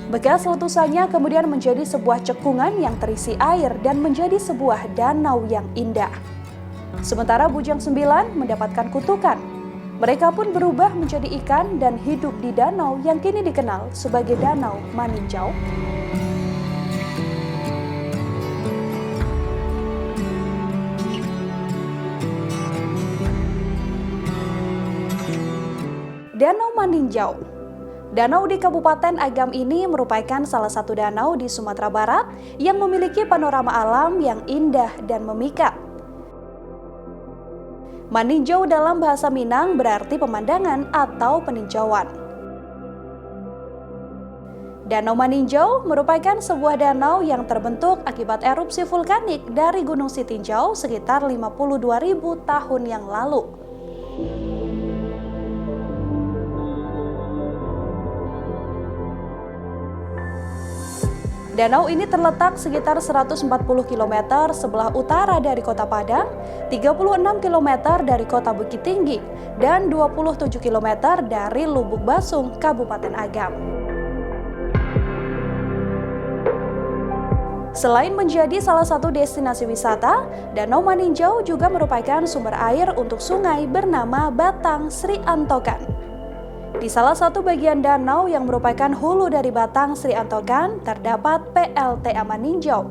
Bekas letusannya kemudian menjadi sebuah cekungan yang terisi air dan menjadi sebuah danau yang indah. Sementara Bujang 9 mendapatkan kutukan. Mereka pun berubah menjadi ikan dan hidup di danau yang kini dikenal sebagai Danau Maninjau. Danau Maninjau. Danau di Kabupaten Agam ini merupakan salah satu danau di Sumatera Barat yang memiliki panorama alam yang indah dan memikat. Maninjau dalam bahasa Minang berarti pemandangan atau peninjauan. Danau Maninjau merupakan sebuah danau yang terbentuk akibat erupsi vulkanik dari Gunung Sitinjau sekitar 52.000 tahun yang lalu. Danau ini terletak sekitar 140 km sebelah utara dari Kota Padang, 36 km dari Kota Bukit Tinggi, dan 27 km dari Lubuk Basung, Kabupaten Agam. Selain menjadi salah satu destinasi wisata, Danau Maninjau juga merupakan sumber air untuk sungai bernama Batang Sri Antokan. Di salah satu bagian danau yang merupakan hulu dari Batang Sri Antokan terdapat PLTA Maninjau.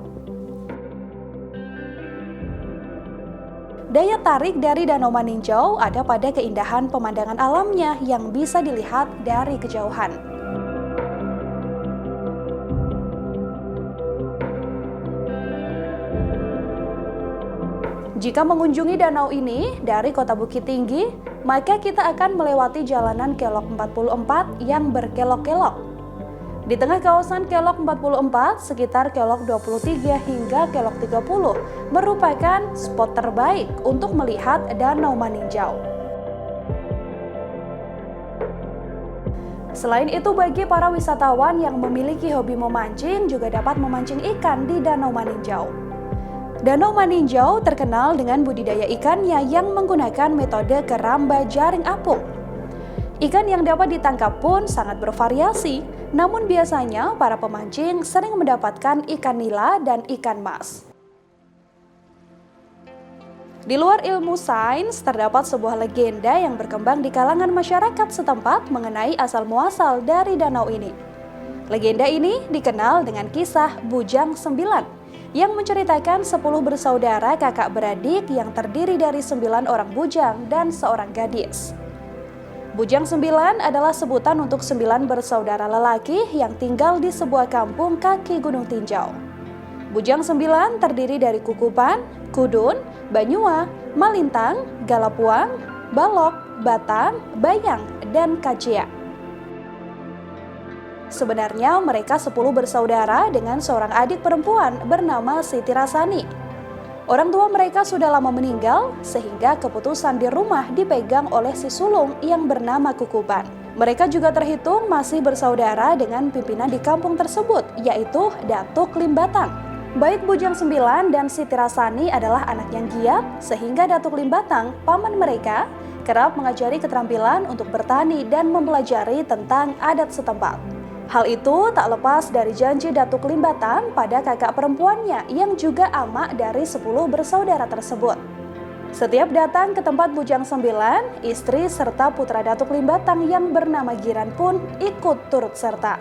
Daya tarik dari Danau Maninjau ada pada keindahan pemandangan alamnya yang bisa dilihat dari kejauhan. Jika mengunjungi danau ini dari Kota Bukit Tinggi, maka kita akan melewati jalanan Kelok 44 yang berkelok-kelok. Di tengah kawasan Kelok 44, sekitar Kelok 23 hingga Kelok 30 merupakan spot terbaik untuk melihat Danau Maninjau. Selain itu, bagi para wisatawan yang memiliki hobi memancing juga dapat memancing ikan di Danau Maninjau. Danau Maninjau terkenal dengan budidaya ikannya yang menggunakan metode keramba jaring apung. Ikan yang dapat ditangkap pun sangat bervariasi, namun biasanya para pemancing sering mendapatkan ikan nila dan ikan mas. Di luar ilmu sains, terdapat sebuah legenda yang berkembang di kalangan masyarakat setempat mengenai asal-muasal dari danau ini. Legenda ini dikenal dengan kisah Bujang 9. Yang menceritakan 10 bersaudara kakak beradik yang terdiri dari 9 orang bujang dan seorang gadis. Bujang 9 adalah sebutan untuk 9 bersaudara lelaki yang tinggal di sebuah kampung kaki Gunung Tinjau. Bujang 9 terdiri dari Kukupan, Kudun, Banyua, Malintang, Galapuang, Balok, Batang, Bayang, dan Kajia. Sebenarnya mereka 10 bersaudara dengan seorang adik perempuan bernama Siti Rasani. Orang tua mereka sudah lama meninggal sehingga keputusan di rumah dipegang oleh si sulung yang bernama Kukuban. Mereka juga terhitung masih bersaudara dengan pimpinan di kampung tersebut, yaitu Datuk Limbatang. Baik Bujang 9 dan Siti Rasani adalah anak yang giat sehingga Datuk Limbatang, paman mereka, kerap mengajari keterampilan untuk bertani dan mempelajari tentang adat setempat. Hal itu tak lepas dari janji Datuk Limbatang pada kakak perempuannya yang juga amak dari 10 bersaudara tersebut. Setiap datang ke tempat Bujang 9, istri serta putra Datuk Limbatang yang bernama Giran pun ikut turut serta.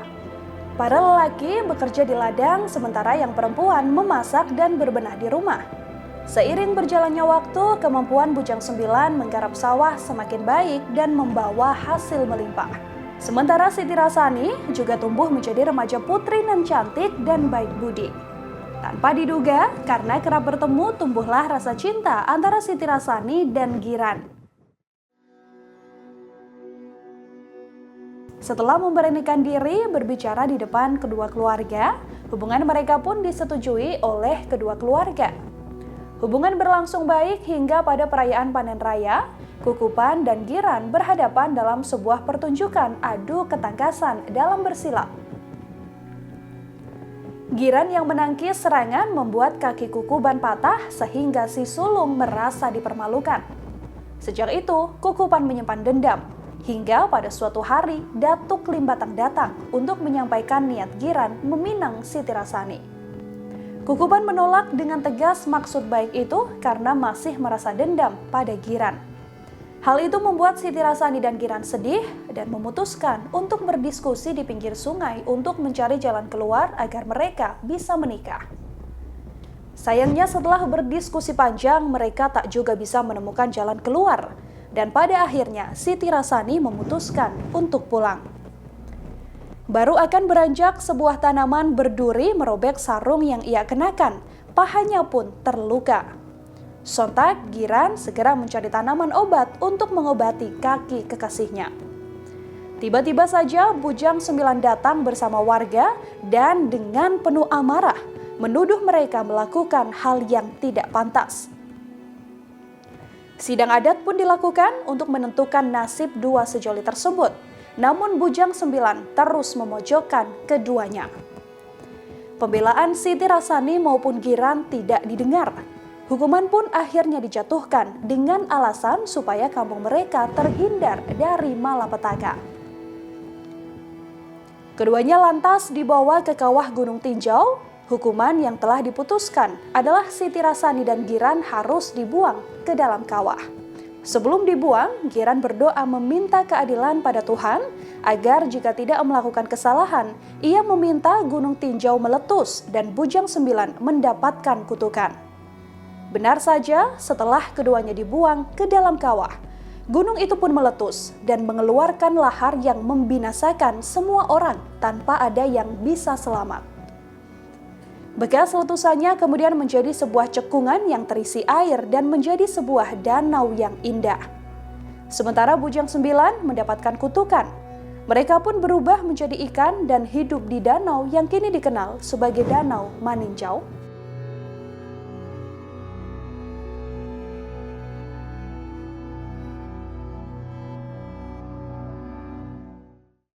Para lelaki bekerja di ladang sementara yang perempuan memasak dan berbenah di rumah. Seiring berjalannya waktu, kemampuan Bujang 9 menggarap sawah semakin baik dan membawa hasil melimpah. Sementara Siti Rasani juga tumbuh menjadi remaja putri nan cantik dan baik budi. Tanpa diduga, karena kerap bertemu, tumbuhlah rasa cinta antara Siti Rasani dan Giran. Setelah memberanikan diri berbicara di depan kedua keluarga, hubungan mereka pun disetujui oleh kedua keluarga. Hubungan berlangsung baik hingga pada perayaan panen raya, Kukupan dan Giran berhadapan dalam sebuah pertunjukan adu ketangkasan dalam bersilat. Giran yang menangkis serangan membuat kaki Kukuban patah sehingga si sulung merasa dipermalukan. Sejak itu, Kukuban menyimpan dendam Hingga pada suatu hari, Datuk Limbatang datang untuk menyampaikan niat Giran meminang Siti Rasani. Kukuban menolak dengan tegas maksud baik itu karena masih merasa dendam pada Giran. Hal itu membuat Siti Rasani dan Giran sedih dan memutuskan untuk berdiskusi di pinggir sungai untuk mencari jalan keluar agar mereka bisa menikah. Sayangnya setelah berdiskusi panjang, mereka tak juga bisa menemukan jalan keluar. Dan pada akhirnya Siti Rasani memutuskan untuk pulang. Baru akan beranjak, sebuah tanaman berduri merobek sarung yang ia kenakan. Pahanya pun terluka. Sontak, Giran segera mencari tanaman obat untuk mengobati kaki kekasihnya. Tiba-tiba saja Bujang 9 datang bersama warga dan dengan penuh amarah menuduh mereka melakukan hal yang tidak pantas. Sidang adat pun dilakukan untuk menentukan nasib dua sejoli tersebut. Namun Bujang 9 terus memojokkan keduanya. Pembelaan Siti Rasani maupun Giran tidak didengar. Hukuman pun akhirnya dijatuhkan dengan alasan supaya kampung mereka terhindar dari malapetaka. Keduanya lantas dibawa ke kawah Gunung Tinjau. Hukuman yang telah diputuskan adalah Siti Rasani dan Giran harus dibuang ke dalam kawah. Sebelum dibuang, Giran berdoa meminta keadilan pada Tuhan agar jika tidak melakukan kesalahan, ia meminta Gunung Tinjau meletus dan Bujang 9 mendapatkan kutukan. Benar saja, setelah keduanya dibuang ke dalam kawah, gunung itu pun meletus dan mengeluarkan lahar yang membinasakan semua orang tanpa ada yang bisa selamat. Bekas letusannya kemudian menjadi sebuah cekungan yang terisi air dan menjadi sebuah danau yang indah. Sementara Bujang 9 mendapatkan kutukan. Mereka pun berubah menjadi ikan dan hidup di danau yang kini dikenal sebagai Danau Maninjau.